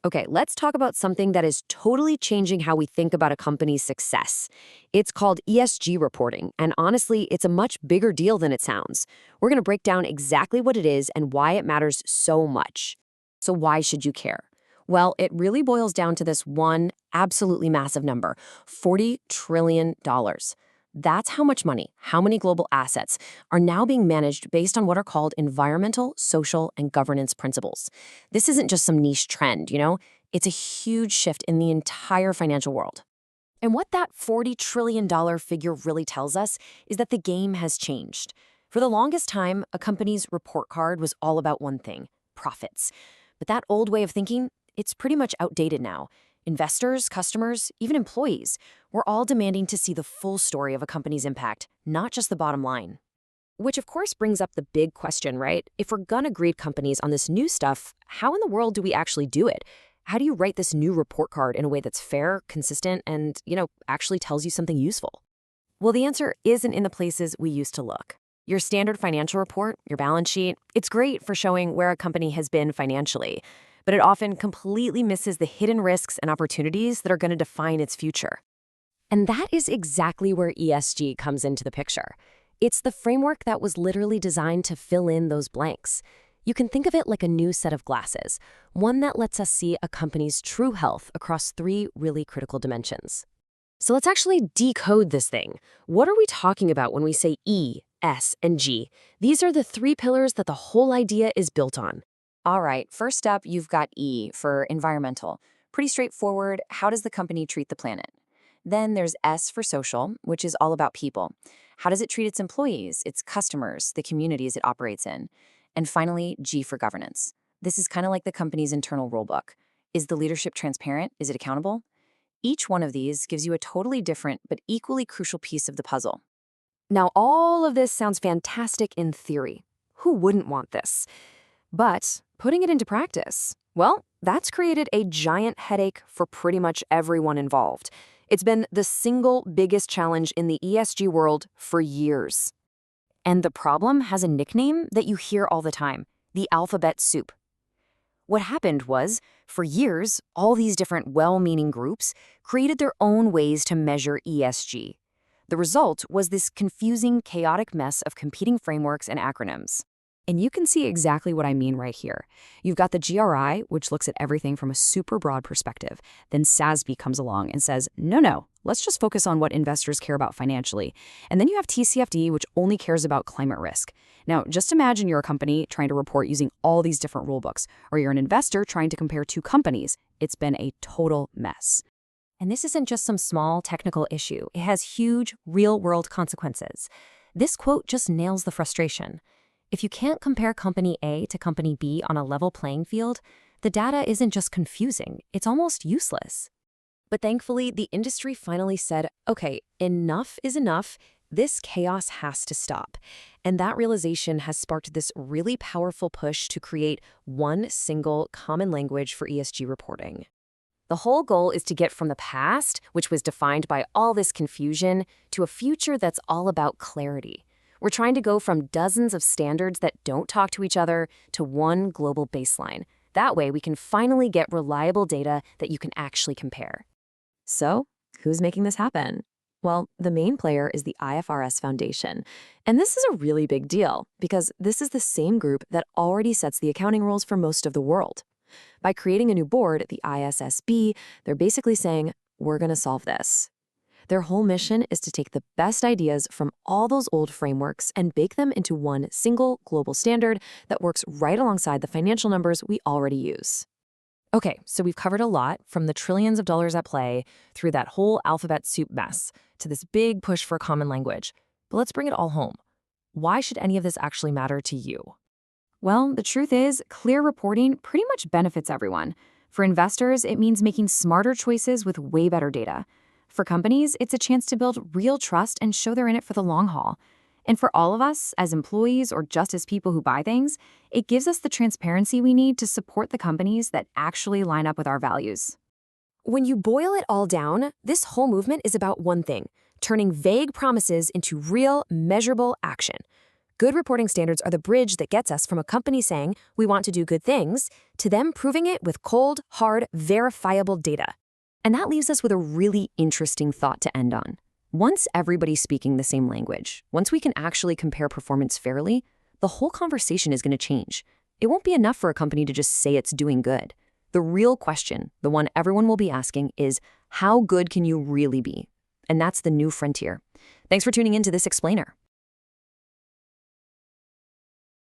Okay, let's talk about something that is totally changing how we think about a company's success. It's called ESG reporting, and honestly, it's a much bigger deal than it sounds. We're going to break down exactly what it is and why it matters so much. So, why should you care? Well, it really boils down to this one absolutely massive number: $40 trillion. That's how much money, how many global assets are now being managed based on what are called environmental, social, and governance principles. This isn't just some niche trend. It's a huge shift in the entire financial world. And what that $40 trillion figure really tells us is that the game has changed. For the longest time, a company's report card was all about one thing: profits. But that old way of thinking, it's pretty much outdated now. Investors, customers, even employees, we're all demanding to see the full story of a company's impact, not just the bottom line. Which, of course, brings up the big question, right? If we're gonna grade companies on this new stuff, how in the world do we actually do it? How do you write this new report card in a way that's fair, consistent, and actually tells you something useful? Well, the answer isn't in the places we used to look. Your standard financial report, your balance sheet, it's great for showing where a company has been financially, but it often completely misses the hidden risks and opportunities that are going to define its future. And that is exactly where ESG comes into the picture. It's the framework that was literally designed to fill in those blanks. You can think of it like a new set of glasses, one that lets us see a company's true health across three really critical dimensions. So let's actually decode this thing. What are we talking about when we say E, S, and G? These are the three pillars that the whole idea is built on. All right, first up, you've got E for environmental. Pretty straightforward. How does the company treat the planet? Then there's S for social, which is all about people. How does it treat its employees, its customers, the communities it operates in? And finally, G for governance. This is kind of like the company's internal rulebook. Is the leadership transparent? Is it accountable? Each one of these gives you a totally different but equally crucial piece of the puzzle. Now, all of this sounds fantastic in theory. Who wouldn't want this? But putting it into practice, well, that's created a giant headache for pretty much everyone involved. It's been the single biggest challenge in the ESG world for years. And the problem has a nickname that you hear all the time: the alphabet soup. What happened was, for years, all these different well-meaning groups created their own ways to measure ESG. The result was this confusing, chaotic mess of competing frameworks and acronyms. And you can see exactly what I mean right here. You've got the GRI, which looks at everything from a super broad perspective. Then SASB comes along and says, no, let's just focus on what investors care about financially. And then you have TCFD, which only cares about climate risk. Now, just imagine you're a company trying to report using all these different rulebooks, or you're an investor trying to compare two companies. It's been a total mess. And this isn't just some small technical issue. It has huge, real-world consequences. This quote just nails the frustration. If you can't compare company A to company B on a level playing field, the data isn't just confusing, it's almost useless. But thankfully, the industry finally said, okay, enough is enough. This chaos has to stop. And that realization has sparked this really powerful push to create one single common language for ESG reporting. The whole goal is to get from the past, which was defined by all this confusion, to a future that's all about clarity. We're trying to go from dozens of standards that don't talk to each other to one global baseline. That way, we can finally get reliable data that you can actually compare. So, who's making this happen? Well, the main player is the IFRS Foundation. And this is a really big deal because this is the same group that already sets the accounting rules for most of the world. By creating a new board, the ISSB, they're basically saying, we're going to solve this. Their whole mission is to take the best ideas from all those old frameworks and bake them into one single global standard that works right alongside the financial numbers we already use. Okay, so we've covered a lot, from the trillions of dollars at play through that whole alphabet soup mess to this big push for a common language. But let's bring it all home. Why should any of this actually matter to you? Well, the truth is, clear reporting pretty much benefits everyone. For investors, it means making smarter choices with way better data. For companies, it's a chance to build real trust and show they're in it for the long haul. And for all of us, as employees or just as people who buy things, it gives us the transparency we need to support the companies that actually line up with our values. When you boil it all down, this whole movement is about one thing: turning vague promises into real, measurable action. Good reporting standards are the bridge that gets us from a company saying we want to do good things to them proving it with cold, hard, verifiable data. And that leaves us with a really interesting thought to end on. Once everybody's speaking the same language, once we can actually compare performance fairly, the whole conversation is going to change. It won't be enough for a company to just say it's doing good. The real question, the one everyone will be asking, is how good can you really be? And that's the new frontier. Thanks for tuning in to this explainer.